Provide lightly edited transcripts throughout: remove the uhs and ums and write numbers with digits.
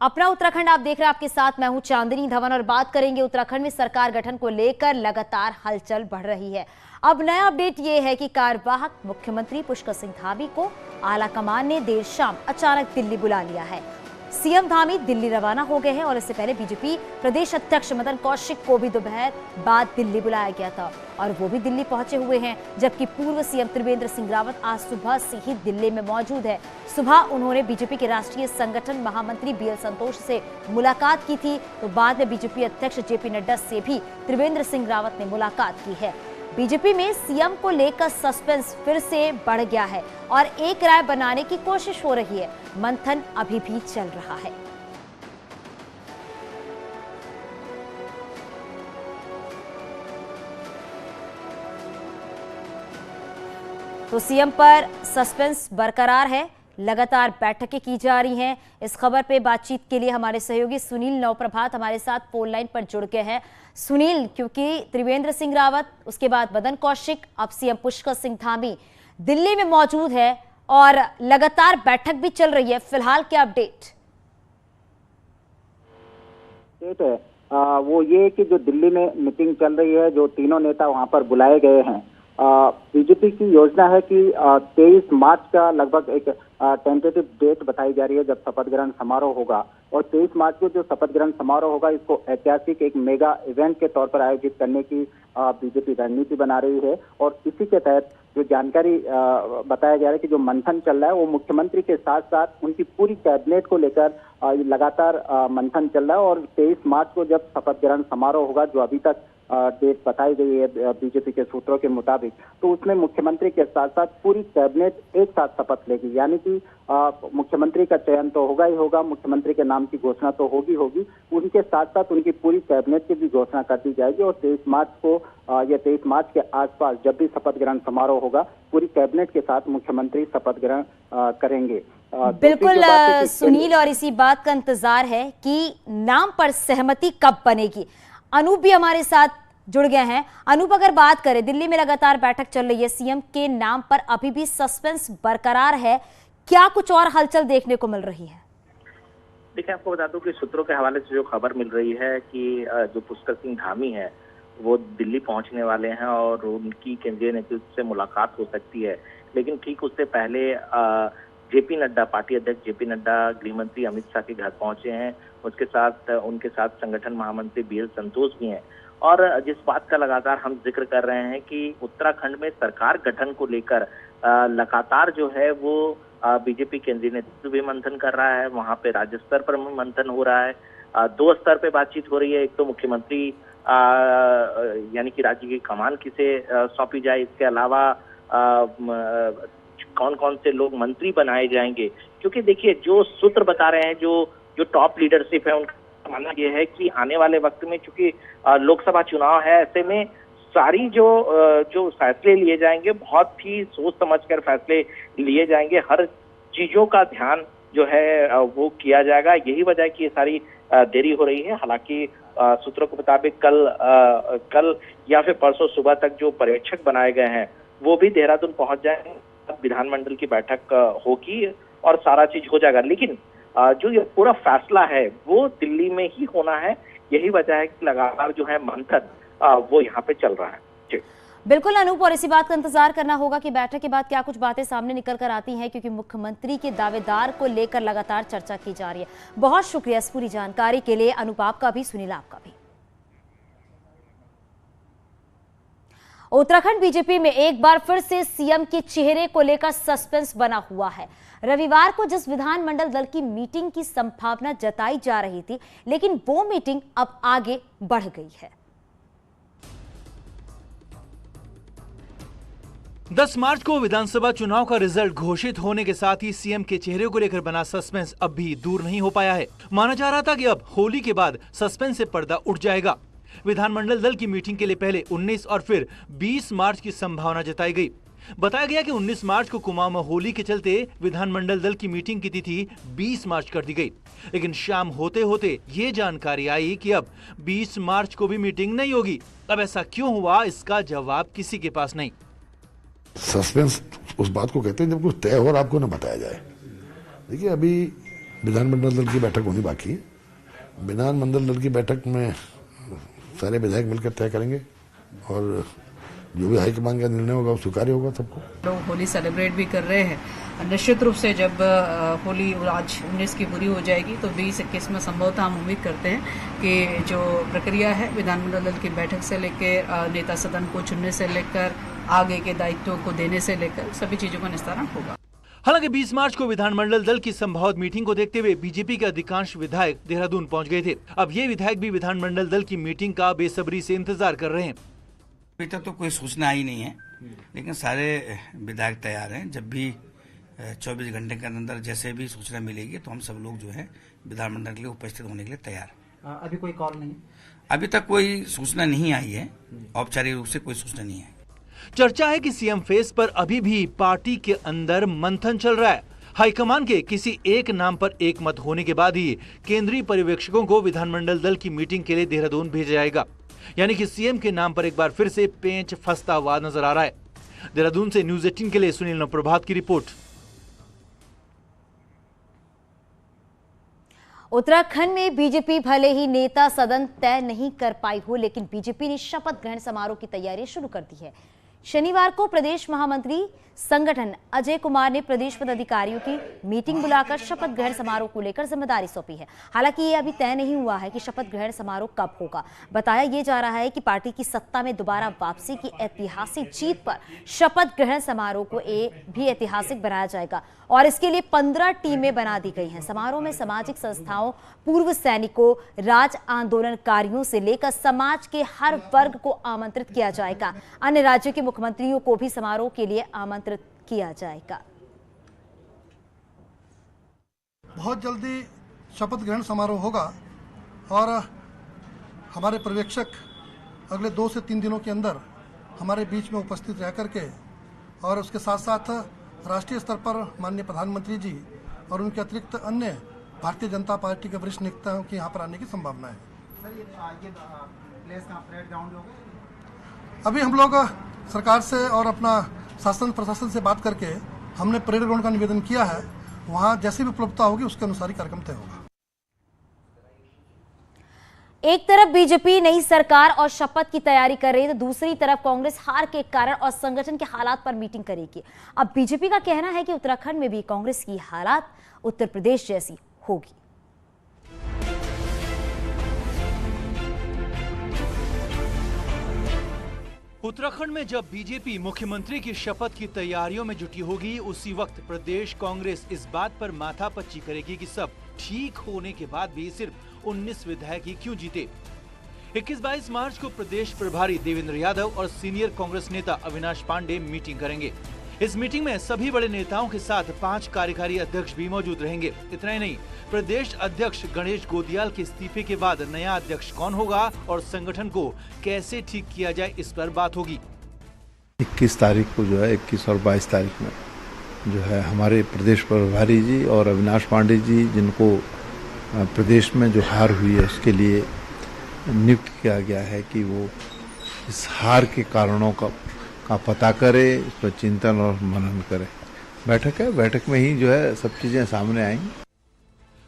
अपना उत्तराखंड आप देख रहे हैं, आपके साथ मैं हूं चांदनी धवन और बात करेंगे उत्तराखंड में सरकार गठन को लेकर लगातार हलचल बढ़ रही है। अब नया अपडेट ये है कि कार्यवाहक मुख्यमंत्री पुष्कर सिंह धामी को आला कमान ने देर शाम अचानक दिल्ली बुला लिया है। सीएम धामी दिल्ली रवाना हो गए हैं और इससे पहले बीजेपी प्रदेश अध्यक्ष मदन कौशिक को भी दोपहर बाद दिल्ली बुलाया गया था और वो भी दिल्ली पहुंचे हुए हैं, जबकि पूर्व सीएम त्रिवेंद्र सिंह रावत आज सुबह से ही दिल्ली में मौजूद है। सुबह उन्होंने बीजेपी के राष्ट्रीय संगठन महामंत्री बीएल संतोष से मुलाकात की थी, तो बाद में बीजेपी अध्यक्ष जेपी नड्डा से भी त्रिवेंद्र सिंह रावत ने मुलाकात की है। बीजेपी में सीएम को लेकर सस्पेंस फिर से बढ़ गया है और एक राय बनाने की कोशिश हो रही है। मंथन अभी भी चल रहा है। तो सीएम पर सस्पेंस बरकरार है, लगातार बैठकें की जा रही हैं। इस खबर पे बातचीत के लिए हमारे सहयोगी सुनील नवप्रभात हमारे साथ फोन लाइन पर जुड़ गए हैं। सुनील, क्योंकि त्रिवेंद्र सिंह रावत, उसके बाद मदन कौशिक, अब सीएम पुष्कर सिंह धामी दिल्ली में मौजूद है और लगातार बैठक भी चल रही है, फिलहाल क्या अपडेट है? वो ये कि जो दिल्ली में मीटिंग चल रही है, जो तीनों नेता वहां पर बुलाए गए हैं, बीजेपी की योजना है कि 23 मार्च का लगभग एक टेंटेटिव डेट बताई जा रही है जब शपथ ग्रहण समारोह होगा। और 23 मार्च को जो शपथ ग्रहण समारोह होगा, इसको ऐतिहासिक एक मेगा इवेंट के तौर पर आयोजित करने की बीजेपी रणनीति बना रही है। और इसी के तहत जो जानकारी बताया जा रहा है कि जो मंथन चल रहा है वो मुख्यमंत्री के साथ साथ उनकी पूरी कैबिनेट को लेकर लगातार मंथन चल रहा है। और 23 मार्च को जब शपथ ग्रहण समारोह होगा, जो अभी तक डेट बताई गई है बीजेपी के सूत्रों के मुताबिक, तो उसमें मुख्यमंत्री के साथ साथ पूरी कैबिनेट एक साथ शपथ लेगी। यानी कि मुख्यमंत्री का चयन तो होगा ही होगा, मुख्यमंत्री के नाम की घोषणा तो होगी होगी, उनके साथ साथ उनकी पूरी कैबिनेट की भी घोषणा कर दी जाएगी। और 23 मार्च को या 23 मार्च के आसपास जब भी शपथ ग्रहण समारोह होगा, पूरी कैबिनेट के साथ मुख्यमंत्री शपथ ग्रहण करेंगे। बिल्कुल सुनील, और इसी बात का इंतजार है कि नाम पर सहमति कब बनेगी। अनूप भी हमारे साथ जुड़ गए हैं। अनूप, अगर बात करें, दिल्ली में लगातार बैठक चल रही है, सीएम के नाम पर अभी भी सस्पेंस बरकरार है, क्या कुछ और हलचल देखने को मिल रही है? देखिए, आपको बता दूं कि सूत्रों के हवाले से जो खबर मिल रही है कि जो पुष्कर सिंह धामी है वो दिल्ली पहुंचने वाले हैं और उनकी केंद्रीय नेतृत्व से मुलाकात हो सकती है। लेकिन ठीक उससे पहले जेपी नड्डा, पार्टी अध्यक्ष जेपी नड्डा गृह मंत्री अमित शाह के घर पहुंचे हैं। उनके साथ संगठन महामंत्री बीएल संतोष भी हैं। और जिस बात का लगातार हम जिक्र कर रहे हैं कि उत्तराखंड में सरकार गठन को लेकर लगातार जो है वो बीजेपी केंद्रीय नेतृत्व भी मंथन कर रहा है। वहां पे राज्य स्तर पर मंथन हो रहा है। दो स्तर पे बातचीत हो रही है। एक तो मुख्यमंत्री यानी कि राज्य की कमान किसे सौंपी जाए, इसके अलावा कौन कौन से लोग मंत्री बनाए जाएंगे। क्योंकि देखिए, जो सूत्र बता रहे हैं, जो टॉप लीडरशिप है, उनका मानना यह है कि आने वाले वक्त में चूंकि लोकसभा चुनाव है, ऐसे में सारी जो फैसले लिए जाएंगे, बहुत ही सोच समझकर फैसले लिए जाएंगे। हर चीजों का ध्यान जो है वो किया जाएगा। यही वजह है कि ये सारी देरी हो रही है। हालांकि सूत्रों के मुताबिक कल या फिर परसों सुबह तक जो पर्यवेक्षक बनाए गए हैं वो भी देहरादून पहुंच जाएंगे। विधानमंडल की बैठक होगी और सारा चीज हो जाएगा। लेकिन जो ये पूरा फैसला है वो दिल्ली में ही होना है। यही वजह है कि लगातार जो है मंथन वो यहाँ पे चल रहा है। जी बिल्कुल अनूप, और इसी बात का इंतजार करना होगा कि बैठक के बाद क्या कुछ बातें सामने निकल कर आती हैं, क्योंकि मुख्यमंत्री के दावेदार को लेकर लगातार चर्चा की जा रही है। बहुत शुक्रिया इस पूरी जानकारी के लिए अनूप, आपका भी, सुनील आपका भी। उत्तराखंड बीजेपी में एक बार फिर से सीएम के चेहरे को लेकर सस्पेंस बना हुआ है। रविवार को जिस विधानमंडल दल की मीटिंग की संभावना जताई जा रही थी, लेकिन वो मीटिंग अब आगे बढ़ गई है। 10 मार्च को विधानसभा चुनाव का रिजल्ट घोषित होने के साथ ही सीएम के चेहरे को लेकर बना सस्पेंस अब भी दूर नहीं हो पाया है। माना जा रहा था कि अब होली के बाद सस्पेंस से पर्दा उठ जाएगा। विधानमंडल दल की मीटिंग के लिए पहले 19 और फिर 20 मार्च की संभावना जताई गई। बताया गया कि 19 मार्च को कुमाऊं में होली के चलते विधानमंडल दल की मीटिंग की तिथि 20 मार्च कर दी गई। लेकिन शाम होते होते ये जानकारी आई कि अब 20 मार्च को भी मीटिंग नहीं होगी। अब ऐसा क्यों हुआ, इसका जवाब किसी के पास नहीं। सस्पेंस उस बात को कहते हैं जब कुछ तय हो और आपको न बताया जाए। देखिए, अभी विधानमंडल दल की बैठक होनी बाकी है। विधानमंडल दल की बैठक में सारे विधायक मिलकर तय करेंगे और जो भी हाईकमान का निर्णय होगा वो स्वीकार्य होगा सबको। लोग होली सेलिब्रेट भी कर रहे हैं। निश्चित रूप से जब होली आज 19 की पूरी हो जाएगी तो 20-21 में संभवतः हम उम्मीद करते हैं कि जो प्रक्रिया है विधानमंडल दल की बैठक से लेकर नेता सदन को चुनने से लेकर आगे के दायित्वों को देने से लेकर सभी चीजों का निस्तारण होगा। हालांकि 20 मार्च को विधानमंडल दल की संभावित मीटिंग को देखते हुए बीजेपी के अधिकांश विधायक देहरादून पहुंच गए थे। अब ये विधायक भी विधानमंडल दल की मीटिंग का बेसब्री से इंतजार कर रहे हैं। अभी तक तो कोई सूचना आई नहीं है, लेकिन सारे विधायक तैयार हैं। जब भी 24 घंटे के अंदर जैसे भी सूचना मिलेगी तो हम सब लोग जो है विधानमंडल के लिए उपस्थित होने के लिए तैयार हैं। अभी कोई कॉल नहीं? अभी तक कोई सूचना नहीं आई है, औपचारिक रूप से कोई सूचना नहीं है। चर्चा है कि सीएम फेस पर अभी भी पार्टी के अंदर मंथन चल रहा है। हाईकमान के किसी एक नाम पर एक मत होने के बाद ही केंद्रीय पर्यवेक्षकों को विधानमंडल दल की मीटिंग के लिए देहरादून भेजा जाएगा। यानी कि सीएम के नाम पर एक बार फिर से पेंच फंसता हुआ नजर आ रहा है। देहरादून से न्यूज़ 18 के लिए सुनील नवप्रभात की रिपोर्ट। उत्तराखंड में बीजेपी भले ही नेता सदन तय नहीं कर पाई हो, लेकिन बीजेपी ने शपथ ग्रहण समारोह की तैयारी शुरू कर दी है। शनिवार को प्रदेश महामंत्री संगठन अजय कुमार ने प्रदेश पदाधिकारियों की मीटिंग बुलाकर शपथ ग्रहण समारोह को लेकर जिम्मेदारी सौंपी है। हालांकि ये अभी तय नहीं हुआ है कि शपथ ग्रहण समारोह कब होगा। बताया ये जा रहा है कि पार्टी की सत्ता में दोबारा वापसी की ऐतिहासिक जीत पर शपथ ग्रहण समारोह को भी ऐतिहासिक बनाया जाएगा और इसके लिए 15 टीमें बना दी गई हैं। समारोह में सामाजिक संस्थाओं, पूर्व सैनिकों, राज आंदोलनकारियों से लेकर समाज के हर वर्ग को आमंत्रित किया जाएगा। अन्य राज्यों के मुख्यमंत्रियों को भी समारोह के लिए आमंत्रित किया जाएगा। बहुत जल्दी शपथ ग्रहण समारोह होगा और हमारे पर्यवेक्षक अगले 2 से 3 दिनों के अंदर हमारे बीच में उपस्थित रह करके और उसके साथ साथ राष्ट्रीय स्तर पर माननीय प्रधानमंत्री जी और उनके अतिरिक्त अन्य भारतीय जनता पार्टी के वरिष्ठ नेताओं के यहाँ पर आने की संभावना है। सर, ये प्लेस कहाँ परेड ग्राउंड होगा? अभी हम लोग सरकार से और अपना शासन प्रशासन से बात करके हमने परेड ग्राउंड का निवेदन किया है। वहाँ जैसी भी उपलब्धता होगी उसके अनुसार ही कार्यक्रम तय होगा। एक तरफ बीजेपी नई सरकार और शपथ की तैयारी कर रही है तो दूसरी तरफ कांग्रेस हार के कारण और संगठन के हालात पर मीटिंग करेगी। अब बीजेपी का कहना है कि उत्तराखंड में भी कांग्रेस की हालात उत्तर प्रदेश जैसी होगी। उत्तराखंड में जब बीजेपी मुख्यमंत्री की शपथ की तैयारियों में जुटी होगी, उसी वक्त प्रदेश कांग्रेस इस बात पर माथापच्ची करेगी कि सब ठीक होने के बाद भी सिर्फ 19 विधायक ही क्यों जीते। 21-22 मार्च को प्रदेश प्रभारी देवेंद्र यादव और सीनियर कांग्रेस नेता अविनाश पांडे मीटिंग करेंगे। इस मीटिंग में सभी बड़े नेताओं के साथ 5 कार्यकारी अध्यक्ष भी मौजूद रहेंगे। इतना ही नहीं, प्रदेश अध्यक्ष गणेश गोदियाल के इस्तीफे के बाद नया अध्यक्ष कौन होगा और संगठन को कैसे ठीक किया जाए, इस पर बात होगी। 21 तारीख को जो है 21 और 22 तारीख में जो है हमारे प्रदेश प्रभारी जी और अविनाश पांडे जी, जिनको प्रदेश में जो हार हुई है उसके लिए नियुक्त किया गया है कि वो इस हार के कारणों का पता करे, इस पर चिंतन और मनन करे। बैठक है, बैठक में ही जो है सब चीजें सामने आएंगी।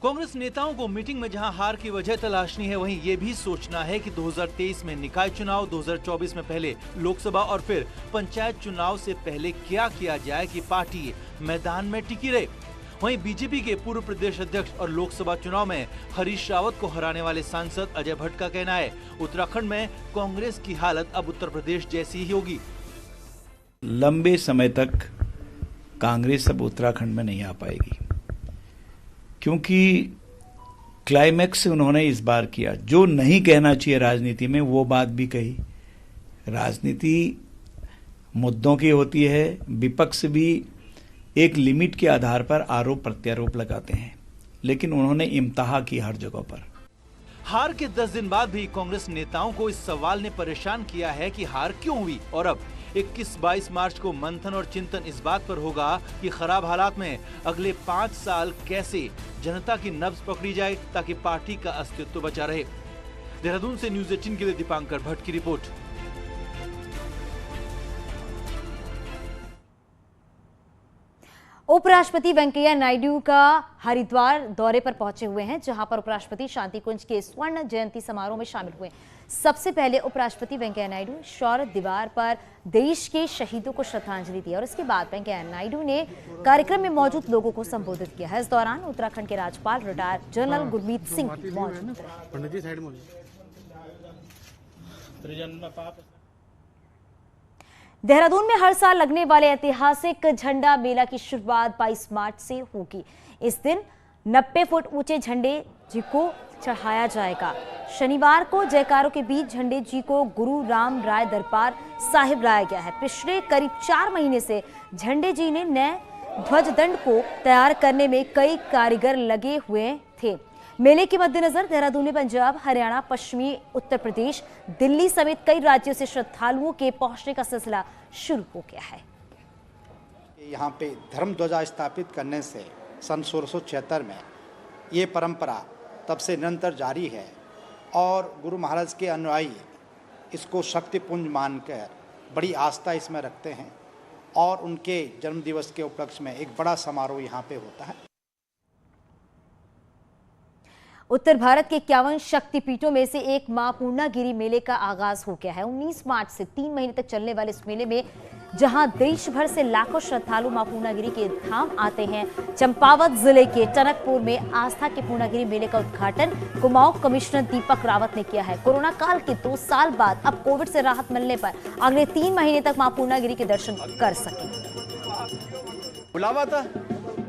कांग्रेस नेताओं को मीटिंग में जहां हार की वजह तलाशनी है, वहीं ये भी सोचना है कि 2023 में निकाय चुनाव, 2024 में पहले लोकसभा और फिर पंचायत चुनाव से पहले क्या किया जाए कि पार्टी मैदान में टिकी रहे। वहीं बीजेपी के पूर्व प्रदेश अध्यक्ष और लोकसभा चुनाव में हरीश रावत को हराने वाले सांसद अजय भट्ट का कहना है, उत्तराखंड में कांग्रेस की हालत अब उत्तर प्रदेश जैसी ही होगी। लंबे समय तक कांग्रेस अब उत्तराखंड में नहीं आ पाएगी, क्योंकि क्लाइमैक्स उन्होंने इस बार किया जो नहीं कहना चाहिए राजनीति में, वो बात भी कही। राजनीति मुद्दों की होती है, विपक्ष भी एक लिमिट के आधार पर आरोप प्रत्यारोप लगाते हैं, लेकिन उन्होंने इम्तहा की हर जगह पर। हार के 10 दिन बाद भी कांग्रेस नेताओं को इस सवाल ने परेशान किया है कि हार क्यों हुई, और अब 21-22 मार्च को मंथन और चिंतन इस बात पर होगा कि खराब हालात में अगले 5 साल कैसे जनता की नब्ज पकड़ी जाए ताकि पार्टी का अस्तित्व बचा रहे। देहरादून से न्यूज़ 18 के लिए दीपांकर भट्ट की रिपोर्ट। उपराष्ट्रपति वेंकैया नायडू का हरिद्वार दौरे पर पहुंचे हुए हैं, जहां पर उपराष्ट्रपति शांति कुंज के स्वर्ण जयंती समारोह में शामिल हुए। सबसे पहले उपराष्ट्रपति वेंकैया नायडू शौर्य दीवार पर देश के शहीदों को श्रद्धांजलि दी और इसके बाद वेंकैया नायडू ने कार्यक्रम में मौजूद लोगों को संबोधित किया है। इस दौरान उत्तराखंड के राज्यपाल रिटायर्ड जनरल गुरमीत सिंह मौजूद रहे। देहरादून में हर साल लगने वाले ऐतिहासिक झंडा मेला की शुरुआत 22 मार्च से होगी। इस दिन 90 फुट ऊंचे झंडे जी को चढ़ाया जाएगा। शनिवार को जयकारों के बीच झंडे जी को गुरु राम राय दरबार साहिब लाया गया है। पिछले करीब 4 महीने से झंडे जी ने नए ध्वजदंड को तैयार करने में कई कारीगर लगे हुए थे। मेले के मद्देनजर देहरादून में पंजाब, हरियाणा, पश्चिमी उत्तर प्रदेश, दिल्ली समेत कई राज्यों से श्रद्धालुओं के पहुंचने का सिलसिला शुरू हो गया है। यहाँ पे धर्म ध्वजा स्थापित करने से सन 1676 में ये परंपरा तब से निरंतर जारी है और गुरु महाराज के अनुयायी इसको शक्तिपुंज मानकर बड़ी आस्था इसमें रखते हैं और उनके जन्मदिवस के उपलक्ष्य में एक बड़ा समारोह यहाँ पे होता है। उत्तर भारत के 51 शक्तिपीठों में से एक मां पूर्णागिरि मेले का आगाज हो गया है। 19 मार्च से 3 महीने तक चलने वाले इस मेले में जहां देश भर से लाखों श्रद्धालु मां पूर्णागिरि के धाम आते हैं, चंपावत जिले के टनकपुर में आस्था के पूर्णागिरि मेले का उद्घाटन कुमाऊं कमिश्नर दीपक रावत ने किया है। कोरोना काल के 2 साल बाद अब कोविड से राहत मिलने पर अगले 3 महीने तक मां पूर्णागिरि के दर्शन कर सकेंगे। बुलावा था,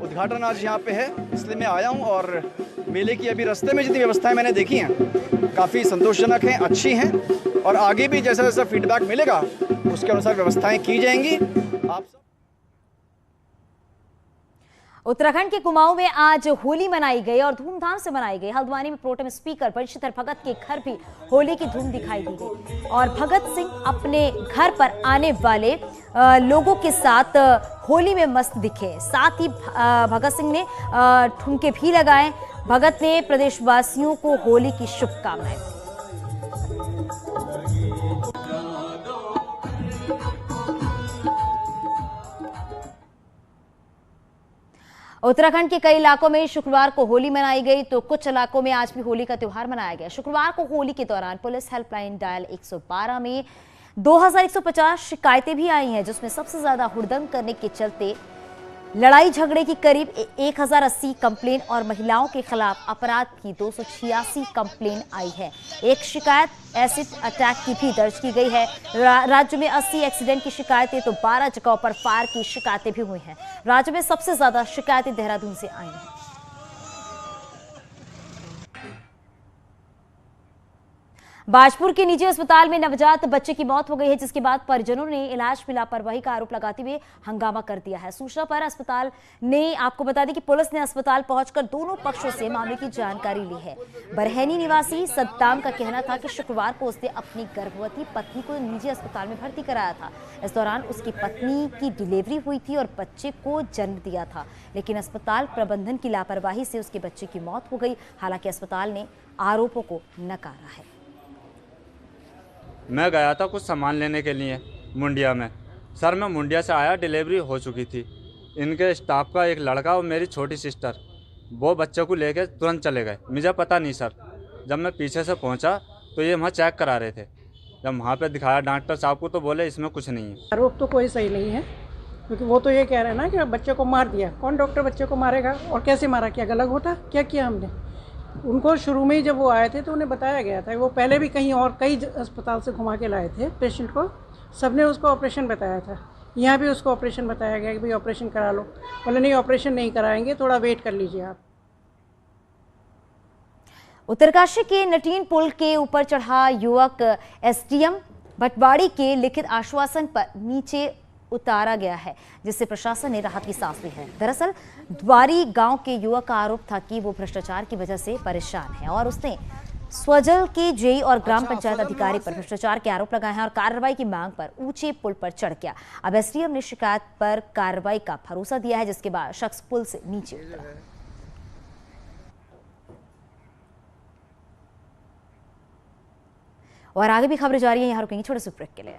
उद्घाटन आज यहाँ पे है, इसलिए मैं आया हूँ और मेले की अभी रास्ते में जितनी व्यवस्थाएं मैंने देखी हैं काफ़ी संतोषजनक हैं, अच्छी हैं और आगे भी जैसा जैसा फीडबैक मिलेगा उसके अनुसार व्यवस्थाएं की जाएंगी। आप उत्तराखंड के कुमाऊं में आज होली मनाई गई और धूमधाम से मनाई गई। हल्द्वानी में प्रोटेम स्पीकर बंशीधर भगत के घर भी होली की धूम दिखाई दी गई और भगत सिंह अपने घर पर आने वाले लोगों के साथ होली में मस्त दिखे। साथ ही भगत सिंह ने ठुमके भी लगाए। भगत ने प्रदेशवासियों को होली की शुभकामनाएं दी। उत्तराखंड के कई इलाकों में शुक्रवार को होली मनाई गई तो कुछ इलाकों में आज भी होली का त्योहार मनाया गया। शुक्रवार को होली के दौरान पुलिस हेल्पलाइन डायल 112 में 2150 शिकायतें भी आई हैं, जिसमें सबसे ज्यादा हुड़दंग करने के चलते लड़ाई झगड़े की करीब 1080 कंप्लेन और महिलाओं के खिलाफ अपराध की 286 कंप्लेन आई है। एक शिकायत एसिड अटैक की भी दर्ज की गई है। राज्य में 80 एक्सीडेंट की शिकायतें तो 12 जगहों पर फायर की शिकायतें भी हुई हैं। राज्य में सबसे ज्यादा शिकायतें देहरादून से आई हैं। बाजपुर के निजी अस्पताल में नवजात बच्चे की मौत हो गई है, जिसके बाद परिजनों ने इलाज में लापरवाही का आरोप लगाते हुए हंगामा कर दिया है। सूचना पर अस्पताल ने, आपको बता दें कि पुलिस ने अस्पताल पहुंचकर दोनों पक्षों से मामले की जानकारी ली है। बरहनी निवासी सद्दाम का कहना था कि शुक्रवार को उसने अपनी गर्भवती पत्नी को निजी अस्पताल में भर्ती कराया था। इस दौरान उसकी पत्नी की डिलीवरी हुई थी और बच्चे को जन्म दिया था, लेकिन अस्पताल प्रबंधन की लापरवाही से उसके बच्चे की मौत हो गई। हालांकि अस्पताल ने आरोपों को नकारा है। मैं गया था कुछ सामान लेने के लिए मुंडिया में। सर मैं मुंडिया से आया, डिलीवरी हो चुकी थी। इनके स्टाफ का एक लड़का और मेरी छोटी सिस्टर वो बच्चे को लेकर तुरंत चले गए। मुझे पता नहीं सर। जब मैं पीछे से पहुंचा तो ये वहाँ चेक करा रहे थे। जब वहाँ पे दिखाया डॉक्टर साहब को तो बोले इसमें कुछ नहीं है। आरोप तो कोई सही नहीं है, क्योंकि वो तो ये कह रहे हैं ना कि बच्चे को मार दिया। कौन डॉक्टर बच्चे को मारेगा और कैसे मारा? क्या गला घोटा? क्या किया हमने? उनको शुरू में ही जब वो आए थे तो उन्हें बताया गया था। वो पहले भी कहीं और कई अस्पताल से घुमा के लाए थे पेशेंट को, सबने उसको ऑपरेशन बताया था। यहाँ भी उसको ऑपरेशन बताया गया कि भाई ऑपरेशन करा लो। बोले नहीं, ऑपरेशन नहीं कराएंगे, थोड़ा वेट कर लीजिए आप। उत्तरकाशी के नटीन पुल के ऊपर चढ़ा युवक एसडीएम भटवाड़ी के लिखित आश्वासन पर नीचे उतारा गया है, जिससे प्रशासन ने राहत की सांस ली है। दरअसल द्वारी गांव के युवक का आरोप था कि वो भ्रष्टाचार की वजह से परेशान है और उसने स्वजल के जेई और ग्राम पंचायत अधिकारी पर भ्रष्टाचार के आरोप लगाए हैं और कार्रवाई की मांग पर ऊंचे पुल पर चढ़ गया। अब एसडीएम ने शिकायत पर कार्रवाई का भरोसा दिया है, जिसके बाद शख्स पुल से नीचे उतरा। और आगे भी खबरें जारी है, यहाँ रुकेंगे छोटे से ब्रेक के लिए।